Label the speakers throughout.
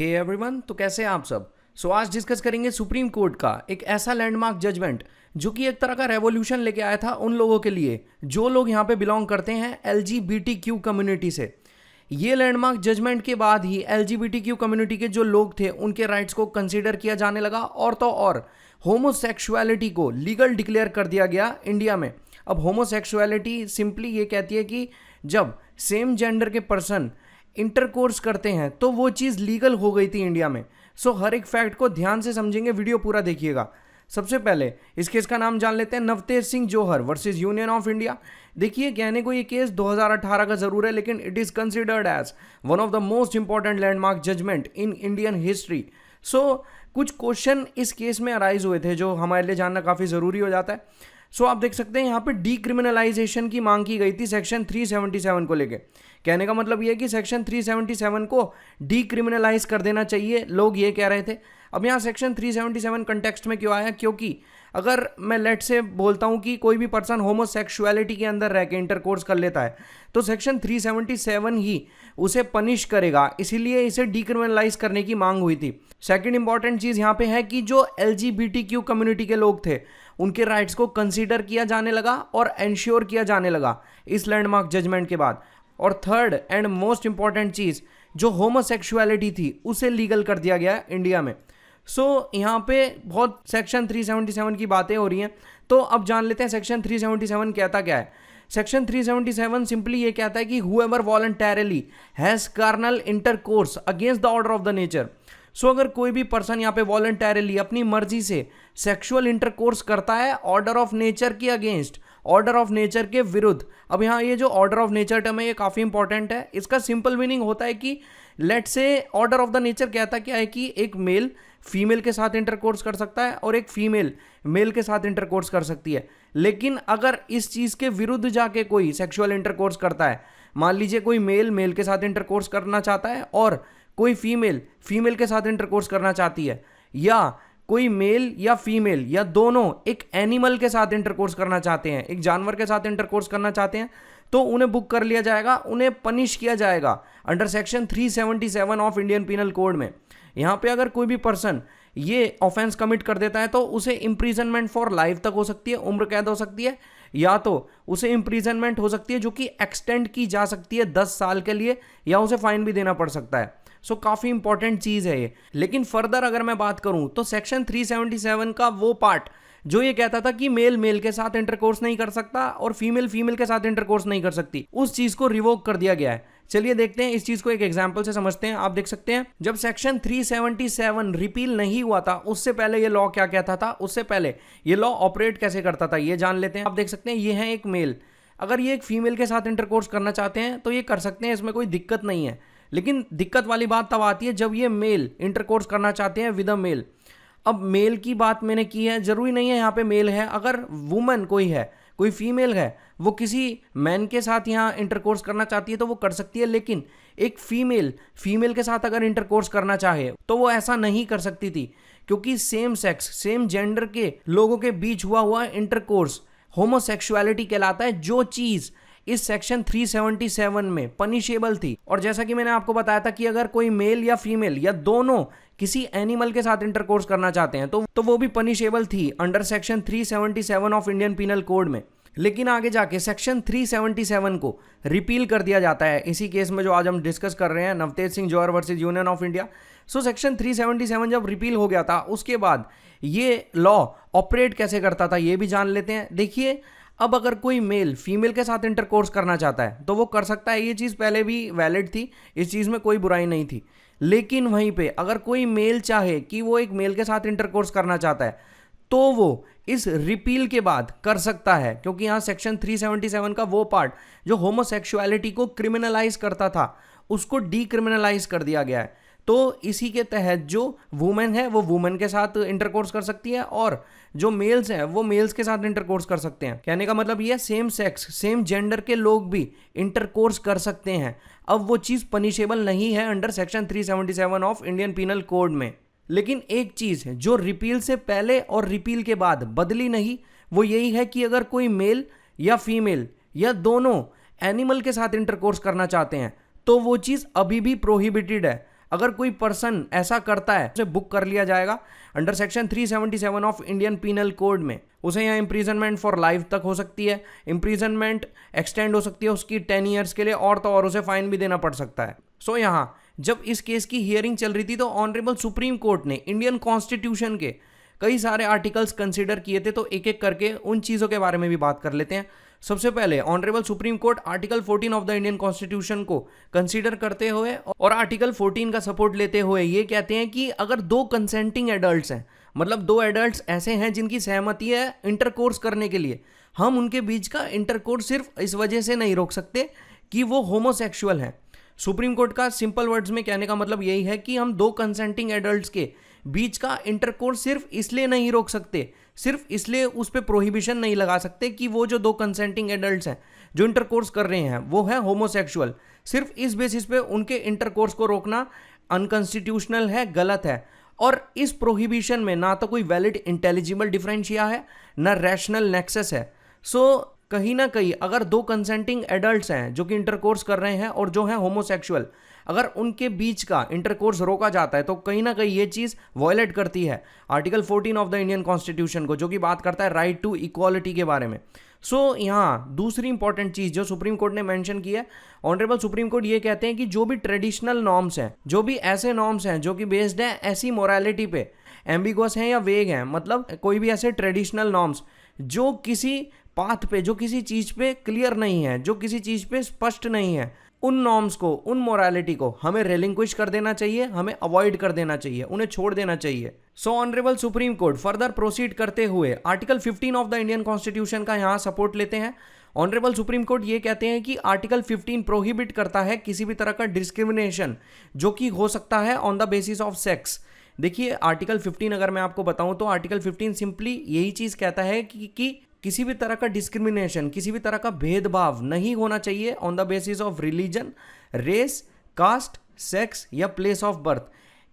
Speaker 1: Hey everyone, तो कैसे हैं आप सब। आज डिस्कस करेंगे सुप्रीम कोर्ट का एक ऐसा लैंडमार्क जजमेंट जो कि एक तरह का रेवोल्यूशन लेके आया था उन लोगों के लिए जो लोग यहाँ पे बिलोंग करते हैं LGBTQ कम्युनिटी से। ये लैंडमार्क जजमेंट के बाद ही LGBTQ कम्युनिटी के जो लोग थे उनके राइट्स को कंसीडर किया जाने लगा और तो और होमोसेक्सुअलिटी को लीगल डिक्लेयर कर दिया गया इंडिया में। अब होमोसेक्सुअलिटी सिंपली ये कहती है कि जब सेम जेंडर के पर्सन इंटरकोर्स करते हैं तो वो चीज़ लीगल हो गई थी इंडिया में। हर एक फैक्ट को ध्यान से समझेंगे, वीडियो पूरा देखिएगा। सबसे पहले इस केस का नाम जान लेते हैं, Navtej Singh Johar versus union of India. देखिए, कहने को ये केस 2018 का जरूर है, लेकिन it is considered as one of the most important landmark judgment in Indian history. कुछ क्वेश्चन इस केस में अराइज हुए थे जो हमारे लिए जानना काफ़ी ज़रूरी हो जाता है। आप देख सकते हैं यहाँ पे डीक्रिमिनलाइजेशन की मांग की गई थी सेक्शन 377 को लेके। कहने का मतलब ये है कि सेक्शन 377 को डीक्रिमिनलाइज कर देना चाहिए, लोग ये कह रहे थे। अब यहाँ सेक्शन 377 कंटेक्स्ट में क्यों आया, क्योंकि अगर मैं लेट से बोलता हूँ कि कोई भी पर्सन होमोसेक्सुअलिटी के अंदर रह के इंटरकोर्स कर लेता है तो सेक्शन 377 ही उसे पनिश करेगा, इसीलिए इसे डीक्रिमिनलाइज करने की मांग हुई थी। सेकंड इंपॉर्टेंट चीज़ यहाँ पे है कि जो LGBTQ कम्युनिटी के लोग थे उनके राइट्स को कंसीडर किया जाने लगा और एंश्योर किया जाने लगा इस लैंडमार्क जजमेंट के बाद। और थर्ड एंड मोस्ट इंपॉर्टेंट चीज़, जो होमोसेक्सुअलिटी थी उसे लीगल कर दिया गया इंडिया में। यहाँ पे बहुत सेक्शन 377 की बातें हो रही हैं, तो अब जान लेते हैं सेक्शन 377 कहता क्या है। सेक्शन 377 सिंपली ये कहता है कि whoever voluntarily has carnal intercourse against the order of the nature. अगर कोई भी पर्सन यहाँ पे वॉलंटरली अपनी मर्जी से सेक्सुअल इंटरकोर्स करता है ऑर्डर ऑफ नेचर के अगेंस्ट, ऑर्डर ऑफ नेचर के विरुद्ध। अब यहाँ ये जो ऑर्डर ऑफ नेचर टर्म है ये काफ़ी इंपॉर्टेंट है। इसका सिंपल मीनिंग होता है कि लेट से ऑर्डर ऑफ द नेचर कहता क्या है कि एक मेल फीमेल के साथ इंटरकोर्स कर सकता है और एक फीमेल मेल के साथ इंटरकोर्स कर सकती है। लेकिन अगर इस चीज़ के विरुद्ध जाके कोई सेक्सुअल इंटरकोर्स करता है, मान लीजिए कोई मेल मेल के साथ इंटरकोर्स करना चाहता है और कोई फीमेल फीमेल के साथ इंटरकोर्स करना चाहती है, या कोई मेल या फीमेल या दोनों एक एनिमल के साथ इंटरकोर्स करना चाहते हैं, एक जानवर के साथ इंटरकोर्स करना चाहते हैं, तो उन्हें बुक कर लिया जाएगा, उन्हें पनिश किया जाएगा under section 377 of Indian penal code में। यहाँ पे अगर कोई भी पर्सन ये ऑफेंस कमिट कर देता है तो उसे इम्प्रीजनमेंट फॉर लाइफ तक हो सकती है, उम्र कैद हो सकती है, या तो उसे इम्प्रीजनमेंट हो सकती है जो कि एक्सटेंड की जा सकती है 10 साल के लिए, या उसे फाइन भी देना पड़ सकता है। काफ़ी इंपॉर्टेंट चीज़ है ये। लेकिन फर्दर अगर मैं बात करूं तो सेक्शन 377 का वो पार्ट जो ये कहता था कि मेल मेल के साथ इंटरकोर्स नहीं कर सकता और फीमेल फीमेल के साथ इंटरकोर्स नहीं कर सकती, उस चीज़ को रिवोक कर दिया गया है। चलिए देखते हैं इस चीज़ को एक एग्जाम्पल से समझते हैं। आप देख सकते हैं जब सेक्शन 377 रिपील नहीं हुआ था उससे पहले ये लॉ क्या कहता था, उससे पहले ये लॉ ऑपरेट कैसे करता था ये जान लेते हैं। आप देख सकते हैं ये है एक मेल, अगर ये एक फीमेल के साथ इंटरकोर्स करना चाहते हैं तो ये कर सकते हैं, इसमें कोई दिक्कत नहीं है। लेकिन दिक्कत वाली बात तब आती है जब ये मेल इंटरकोर्स करना चाहते हैं विद अ मेल। अब मेल की बात मैंने की है, जरूरी नहीं है यहाँ पे मेल है, अगर वुमन कोई है, कोई फीमेल है, वो किसी मैन के साथ यहाँ इंटरकोर्स करना चाहती है तो वो कर सकती है। लेकिन एक फीमेल फीमेल के साथ अगर इंटरकोर्स करना चाहे तो वो ऐसा नहीं कर सकती थी, क्योंकि सेम सेक्स सेम जेंडर के लोगों के बीच हुआ इंटरकोर्स होमोसेक्सुअलिटी कहलाता है, जो चीज़ इस सेक्शन 377 में पनिशेबल थी। और जैसा कि मैंने आपको बताया था कि अगर कोई मेल या फीमेल या दोनों किसी एनिमल के साथ इंटरकोर्स करना चाहते हैं तो वो भी पनिशेबल थी under section 377 of Indian penal code में। लेकिन आगे जाके सेक्शन 377 को रिपील कर दिया जाता है इसी केस में जो आज हम डिस्कस कर रहे हैं, Navtej Singh Johar versus union of India. Section 377 जब रिपील हो गया था उसके बाद ये लॉ ऑपरेट कैसे करता था ये भी जान लेते हैं। देखिए, अब अगर कोई मेल फीमेल के साथ इंटरकोर्स करना चाहता है तो वो कर सकता है, ये चीज़ पहले भी वैलिड थी, इस चीज़ में कोई बुराई नहीं थी। लेकिन वहीं पे अगर कोई मेल चाहे कि वो एक मेल के साथ इंटरकोर्स करना चाहता है तो वो इस रिपील के बाद कर सकता है, क्योंकि यहाँ सेक्शन 377 का वो पार्ट जो होमोसेक्सुअलिटी को क्रिमिनलाइज करता था उसको डीक्रिमिनलाइज कर दिया गया है। तो इसी के तहत जो वुमेन है वो वुमेन के साथ इंटरकोर्स कर सकती है और जो मेल्स हैं वो मेल्स के साथ इंटरकोर्स कर सकते हैं। कहने का मतलब ये सेम सेक्स सेम जेंडर के लोग भी इंटरकोर्स कर सकते हैं। अब वो चीज़ पनिशेबल नहीं है under section 377 of Indian penal code में। लेकिन एक चीज़ है जो रिपील से पहले और रिपील के बाद बदली नहीं, वो यही है कि अगर कोई मेल या फीमेल या दोनों एनिमल के साथ इंटरकोर्स करना चाहते हैं तो वो चीज़ अभी भी प्रोहिबिटेड है। अगर कोई पर्सन ऐसा करता है उसे बुक कर लिया जाएगा under section 377 of Indian penal code में। उसे यहाँ इम्प्रीजनमेंट फॉर लाइफ तक हो सकती है, इम्प्रीजनमेंट एक्सटेंड हो सकती है उसकी 10 ईयर्स के लिए, और तो और उसे फाइन भी देना पड़ सकता है। सो यहाँ जब इस केस की हियरिंग चल रही थी तो ऑनरेबल सुप्रीम कोर्ट ने इंडियन कॉन्स्टिट्यूशन के कई सारे आर्टिकल्स कंसीडर किए थे, तो एक एक करके उन चीज़ों के बारे में भी बात कर लेते हैं। सबसे पहले honourable Supreme Court article 14 of the Indian constitution को कंसीडर करते हुए और आर्टिकल 14 का सपोर्ट लेते हुए ये कहते हैं कि अगर दो कंसेंटिंग एडल्ट्स हैं, मतलब दो एडल्ट्स ऐसे हैं जिनकी सहमति है इंटरकोर्स करने के लिए, हम उनके बीच का इंटरकोर्स सिर्फ इस वजह से नहीं रोक सकते कि वो होमोसेक्सुअल हैं। सुप्रीम कोर्ट का सिंपल वर्ड्स में कहने का मतलब यही है कि हम दो कंसेंटिंग एडल्ट्स के बीच का इंटरकोर्स सिर्फ इसलिए नहीं रोक सकते, सिर्फ इसलिए उस पर प्रोहिबिशन नहीं लगा सकते कि वो जो दो कंसेंटिंग एडल्ट्स हैं जो इंटरकोर्स कर रहे हैं वो है होमोसेक्सुअल, सिर्फ इस बेसिस पे उनके इंटरकोर्स को रोकना अनकॉन्स्टिट्यूशनल है, गलत है। और इस प्रोहिबिशन में ना तो कोई वैलिड इंटेलिजिबल डिफरेंशिया है ना रैशनल नेक्सस है। सो कहीं ना कहीं अगर दो कंसेंटिंग एडल्ट्स हैं जो कि इंटरकोर्स कर रहे हैं और जो हैं होमोसेक्सुअल, अगर उनके बीच का इंटरकोर्स रोका जाता है तो कहीं ना कहीं ये चीज़ वायलेट करती है article 14 of the Indian constitution को, जो कि बात करता है राइट टू इक्वालिटी के बारे में। सो यहाँ दूसरी इंपॉर्टेंट चीज़ जो सुप्रीम कोर्ट ने मेंशन की है, ऑनरेबल सुप्रीम कोर्ट ये कहते हैं कि जो भी ट्रेडिशनल नॉर्म्स हैं, जो भी ऐसे नॉर्म्स हैं जो कि बेस्ड हैं ऐसी मोरालिटी पे, एम्बिगुअस हैं या वेग हैं, मतलब कोई भी ऐसे ट्रेडिशनल नॉर्म्स जो किसी पाथ पे, जो किसी चीज़ पे क्लियर नहीं है, जो किसी चीज़ पे स्पष्ट नहीं है, उन नॉर्म्स को, उन मोरालिटी को हमें रेलिंक्विश कर देना चाहिए, हमें अवॉइड कर देना चाहिए, उन्हें छोड़ देना चाहिए। So honourable Supreme Court further proceed करते हुए article 15 of the Indian constitution का यहाँ सपोर्ट लेते हैं। ऑनरेबल सुप्रीम कोर्ट ये कहते हैं कि आर्टिकल 15 प्रोहिबिट करता है किसी भी तरह का डिस्क्रिमिनेशन जो कि हो सकता है on the basis of sex. देखिए आर्टिकल 15 अगर मैं आपको बताऊं तो आर्टिकल 15 सिंपली यही चीज़ कहता है कि किसी भी तरह का डिस्क्रिमिनेशन, किसी भी तरह का भेदभाव नहीं होना चाहिए on the basis of religion, race, caste, sex या प्लेस ऑफ बर्थ।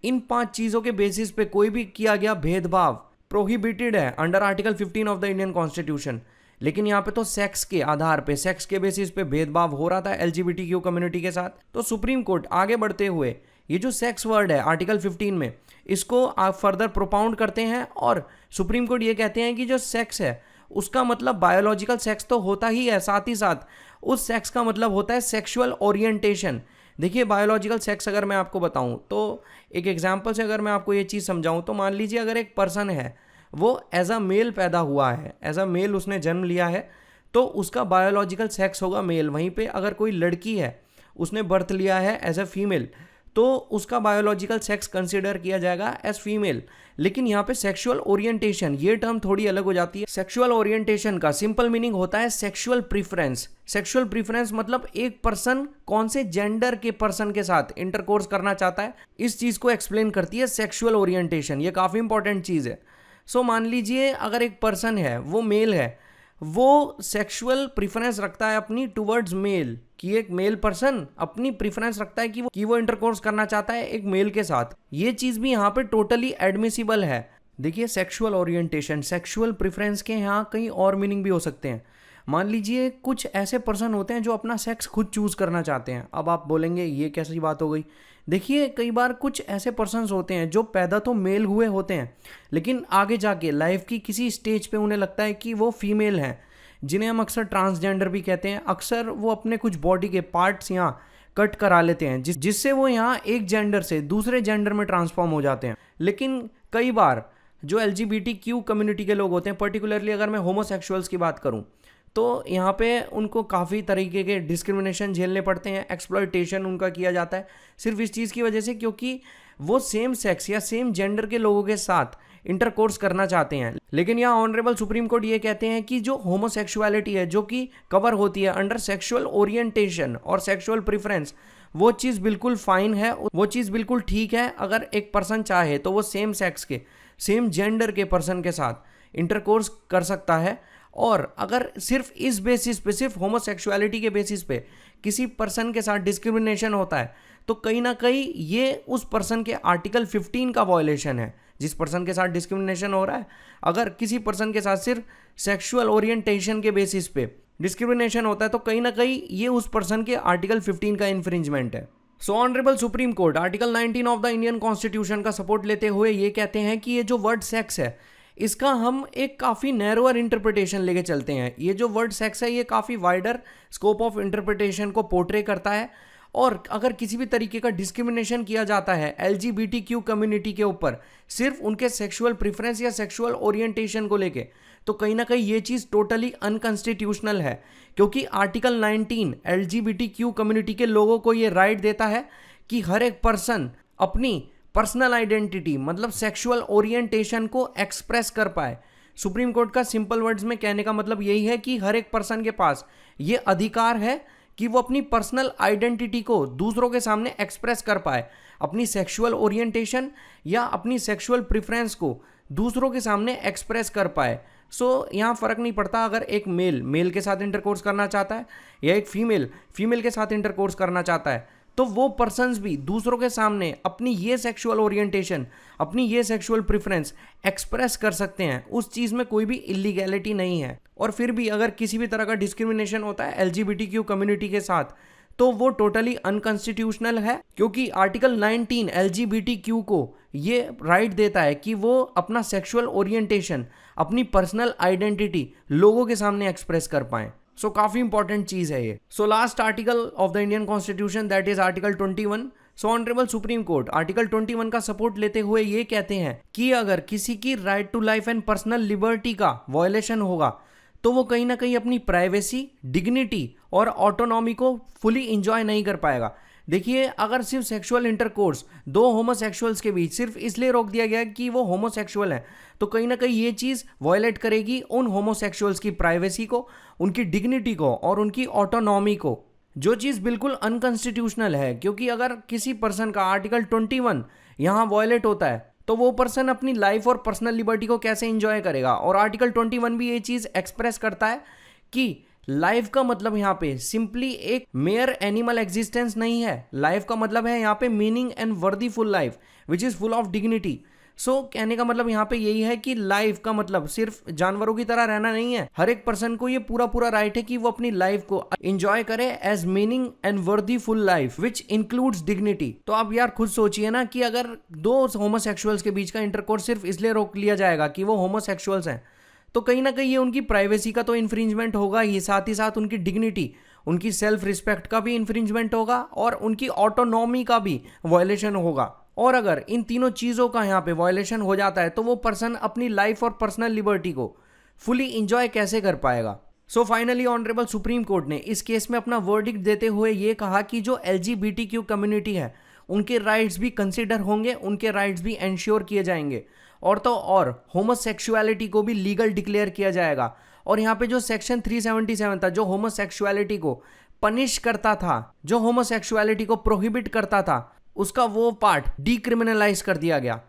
Speaker 1: इन 5 चीज़ों के बेसिस पे कोई भी किया गया भेदभाव प्रोहिबिटेड है under article 15 of the Indian constitution. लेकिन यहाँ पे तो सेक्स के आधार पे, सेक्स के बेसिस पे भेदभाव हो रहा था LGBTQ कम्युनिटी के साथ। तो सुप्रीम कोर्ट आगे बढ़ते हुए ये जो सेक्स वर्ड है आर्टिकल 15 में, इसको आप फर्दर प्रोपाउंड करते हैं और सुप्रीम कोर्ट ये कहते हैं कि जो सेक्स है उसका मतलब बायोलॉजिकल सेक्स तो होता ही है, साथ ही साथ उस सेक्स का मतलब होता है सेक्सुअल ओरिएंटेशन। देखिए बायोलॉजिकल सेक्स अगर मैं आपको बताऊं तो एक एग्जांपल से अगर मैं आपको ये चीज़ समझाऊं तो मान लीजिए अगर एक पर्सन है वो एज अ मेल पैदा हुआ है, एज अ मेल उसने जन्म लिया है, तो उसका बायोलॉजिकल सेक्स होगा मेल। वहीं पे अगर कोई लड़की है उसने बर्थ लिया है एज अ फीमेल, तो उसका बायोलॉजिकल सेक्स कंसिडर किया जाएगा एज फीमेल। लेकिन यहाँ पे सेक्सुअल ओरिएंटेशन ये टर्म थोड़ी अलग हो जाती है। सेक्सुअल ओरिएंटेशन का सिंपल मीनिंग होता है सेक्सुअल प्रीफरेंस। सेक्सुअल प्रीफरेंस मतलब एक पर्सन कौन से जेंडर के पर्सन के साथ इंटरकोर्स करना चाहता है, इस चीज़ को एक्सप्लेन करती है सेक्सुअल ओरिएंटेशन। ये काफ़ी इंपॉर्टेंट चीज़ है। सो मान लीजिए अगर एक पर्सन है वो मेल है, वो सेक्सुअल प्रीफरेंस रखता है अपनी टुवर्ड्स मेल, कि एक मेल पर्सन अपनी प्रीफरेंस रखता है कि वो इंटरकोर्स करना चाहता है एक मेल के साथ। ये चीज़ भी यहाँ पे टोटली एडमिसिबल है। देखिए सेक्सुअल ओरिएंटेशन, सेक्सुअल प्रीफरेंस के यहाँ कई और मीनिंग भी हो सकते हैं। मान लीजिए कुछ ऐसे पर्सन होते हैं जो अपना सेक्स खुद चूज़ करना चाहते हैं। अब आप बोलेंगे ये कैसी बात हो गई। देखिए कई बार कुछ ऐसे पर्सन्स होते हैं जो पैदा तो मेल हुए होते हैं, लेकिन आगे जाके लाइफ की किसी स्टेज पे उन्हें लगता है कि वो फीमेल हैं, जिन्हें हम अक्सर ट्रांसजेंडर भी कहते हैं। अक्सर वो अपने कुछ बॉडी के पार्ट्स यहाँ कट करा लेते हैं जिससे वो यहाँ एक जेंडर से दूसरे जेंडर में ट्रांसफॉर्म हो जाते हैं। लेकिन कई बार जो LGBTQ कम्युनिटी के लोग होते हैं, पर्टिकुलरली अगर मैं होमोसेक्सुअल्स की बात करूँ, तो यहाँ पे उनको काफ़ी तरीके के डिस्क्रिमिनेशन झेलने पड़ते हैं, एक्सप्लॉयटेशन उनका किया जाता है सिर्फ इस चीज़ की वजह से क्योंकि वो सेम सेक्स या सेम जेंडर के लोगों के साथ इंटरकोर्स करना चाहते हैं। लेकिन यहाँ ऑनरेबल सुप्रीम कोर्ट ये कहते हैं कि जो होमोसेक्सुअलिटी है जो कि कवर होती है अंडर सेक्सुअल ओरिएंटेशन और सेक्सुअल प्रेफरेंस, वो चीज़ बिल्कुल फाइन है, वो चीज़ बिल्कुल ठीक है। अगर एक पर्सन चाहे तो वो सेम सेक्स के, सेम जेंडर के पर्सन के साथ इंटरकोर्स कर सकता है। और अगर सिर्फ इस बेसिस पे, सिर्फ होमोसेक्सुअलिटी के बेसिस पे किसी पर्सन के साथ डिस्क्रिमिनेशन होता है तो कहीं ना कहीं ये उस पर्सन के आर्टिकल 15 का वॉयलेशन है। जिस पर्सन के साथ डिस्क्रिमिनेशन हो रहा है, अगर किसी पर्सन के साथ सिर्फ सेक्सुअल ओरिएंटेशन के बेसिस पे डिस्क्रिमिनेशन होता है तो कहीं ना कहीं ये उस पर्सन के आर्टिकल 15 का इन्फ्रिंजमेंट है। So honourable Supreme Court article 19 of the Indian constitution का सपोर्ट लेते हुए ये कहते हैं कि ये जो वर्ड सेक्स है इसका हम एक काफ़ी नैरोअर इंटरप्रिटेशन लेके चलते हैं। ये जो वर्ड सेक्स है ये काफ़ी वाइडर स्कोप ऑफ इंटरप्रिटेशन को पोर्ट्रे करता है, और अगर किसी भी तरीके का डिस्क्रिमिनेशन किया जाता है LGBTQ कम्युनिटी के ऊपर सिर्फ उनके सेक्सुअल प्रेफरेंस या सेक्सुअल ओरिएंटेशन को लेके, तो कहीं ना कहीं ये चीज़ टोटली अनकॉन्स्टिट्यूशनल है, क्योंकि आर्टिकल 19 LGBTQ कम्युनिटी के लोगों को ये राइट देता है कि हर एक पर्सन अपनी पर्सनल आइडेंटिटी मतलब सेक्सुअल ओरिएंटेशन को एक्सप्रेस कर पाए। सुप्रीम कोर्ट का सिंपल वर्ड्स में कहने का मतलब यही है कि हर एक पर्सन के पास ये अधिकार है कि वो अपनी पर्सनल आइडेंटिटी को दूसरों के सामने एक्सप्रेस कर पाए, अपनी सेक्सुअल ओरिएंटेशन या अपनी सेक्सुअल प्रेफरेंस को दूसरों के सामने एक्सप्रेस कर पाए। यहाँ फ़र्क नहीं पड़ता अगर एक मेल के साथ इंटरकोर्स करना चाहता है या एक फीमेल के साथ इंटरकोर्स करना चाहता है, तो वो पर्सन्स भी दूसरों के सामने अपनी ये सेक्सुअल ओरिएंटेशन, अपनी ये सेक्सुअल प्रेफरेंस एक्सप्रेस कर सकते हैं। उस चीज़ में कोई भी इलीगैलिटी नहीं है। और फिर भी अगर किसी भी तरह का डिस्क्रिमिनेशन होता है LGBTQ कम्युनिटी के साथ, तो वो टोटली अनकॉन्स्टिट्यूशनल है, क्योंकि आर्टिकल 19 LGBTQ को ये राइट देता है कि वो अपना सेक्सुअल ओरिएंटेशन, अपनी पर्सनल आइडेंटिटी लोगों के सामने एक्सप्रेस कर पाएं। काफ़ी इंपॉर्टेंट चीज़ है ये। Last article of the Indian constitution that is article 21। Honourable Supreme Court article 21 का सपोर्ट लेते हुए ये कहते हैं कि अगर किसी की right to life and personal liberty का वायलेशन होगा तो वो कहीं ना कहीं अपनी प्राइवेसी, डिग्निटी और ऑटोनॉमी को फुली इंजॉय नहीं कर पाएगा। देखिए, अगर सिर्फ सेक्सुअल इंटरकोर्स दो होमोसेक्सुअल्स के बीच सिर्फ इसलिए रोक दिया गया कि वो होमोसेक्सुअल हैं, तो कहीं ना कहीं ये चीज़ वायलेट करेगी उन होमोसेक्सुअल्स की प्राइवेसी को, उनकी डिग्निटी को और उनकी ऑटोनॉमी को, जो चीज़ बिल्कुल अनकॉन्स्टिट्यूशनल है। क्योंकि अगर किसी पर्सन का आर्टिकल 21 यहाँ वायलेट होता है तो वो पर्सन अपनी लाइफ और पर्सनल लिबर्टी को कैसे इंजॉय करेगा। और आर्टिकल 21 भी ये चीज़ एक्सप्रेस करता है कि लाइफ का मतलब यहाँ पे सिंपली एक मेयर एनिमल एग्जिस्टेंस नहीं है। लाइफ का मतलब है यहाँ पे मीनिंग एंड वर्दी full life which is full of dignity. कहने का मतलब यहाँ पे यही है कि लाइफ का मतलब सिर्फ जानवरों की तरह रहना नहीं है। हर एक पर्सन को ये पूरा राइट है कि वो अपनी लाइफ को एंजॉय करे एज मीनिंग एंड वर्दी full life which includes dignity. तो आप यार खुद सोचिए ना कि अगर दो होमोसेक्सुअल्स के बीच का इंटरकोर्स सिर्फ इसलिए रोक लिया जाएगा कि वो होमोसेक्सुअल्स हैं, तो कहीं ना कहीं ये उनकी प्राइवेसी का तो इन्फ्रिंजमेंट होगा ही, साथ ही साथ उनकी डिग्निटी, उनकी सेल्फ रिस्पेक्ट का भी इन्फ्रिंजमेंट होगा और उनकी ऑटोनॉमी का भी वायलेशन होगा। और अगर इन तीनों चीज़ों का यहाँ पे वायलेशन हो जाता है तो वो पर्सन अपनी लाइफ और पर्सनल लिबर्टी को फुली इंजॉय कैसे कर पाएगा। फाइनली ऑनरेबल सुप्रीम कोर्ट ने इस केस में अपना वर्डिक्ट देते हुए ये कहा कि जो LGBTQ कम्युनिटी है उनके राइट्स भी कंसिडर होंगे, उनके राइट्स भी एंश्योर किए जाएंगे, और तो और होमोसेक्सुअलिटी को भी लीगल डिक्लेयर किया जाएगा। और यहाँ पे जो सेक्शन 377 था जो होमोसेक्सुअलिटी को पनिश करता था, जो होमोसेक्सुअलिटी को प्रोहिबिट करता था, उसका वो पार्ट डीक्रिमिनलाइज कर दिया गया।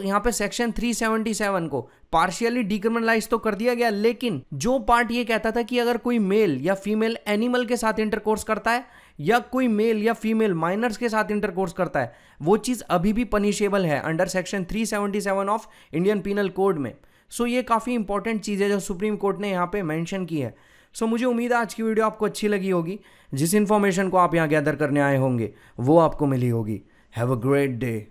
Speaker 1: यहाँ पे सेक्शन 377 को पार्शियली डीक्रिमिनलाइज तो कर दिया गया, लेकिन जो पार्ट ये कहता था कि अगर कोई मेल या फीमेल एनिमल के साथ इंटरकोर्स करता है या कोई मेल या फीमेल माइनर्स के साथ इंटरकोर्स करता है, वो चीज़ अभी भी पनिशेबल है under section 377 of Indian penal code में। ये काफ़ी इंपॉर्टेंट चीज़ है जो सुप्रीम कोर्ट ने यहाँ पे मेंशन की है। मुझे उम्मीद है आज की वीडियो आपको अच्छी लगी होगी। जिस इन्फॉर्मेशन को आप यहाँ गैदर करने आए होंगे वो आपको मिली होगी। Have a great day.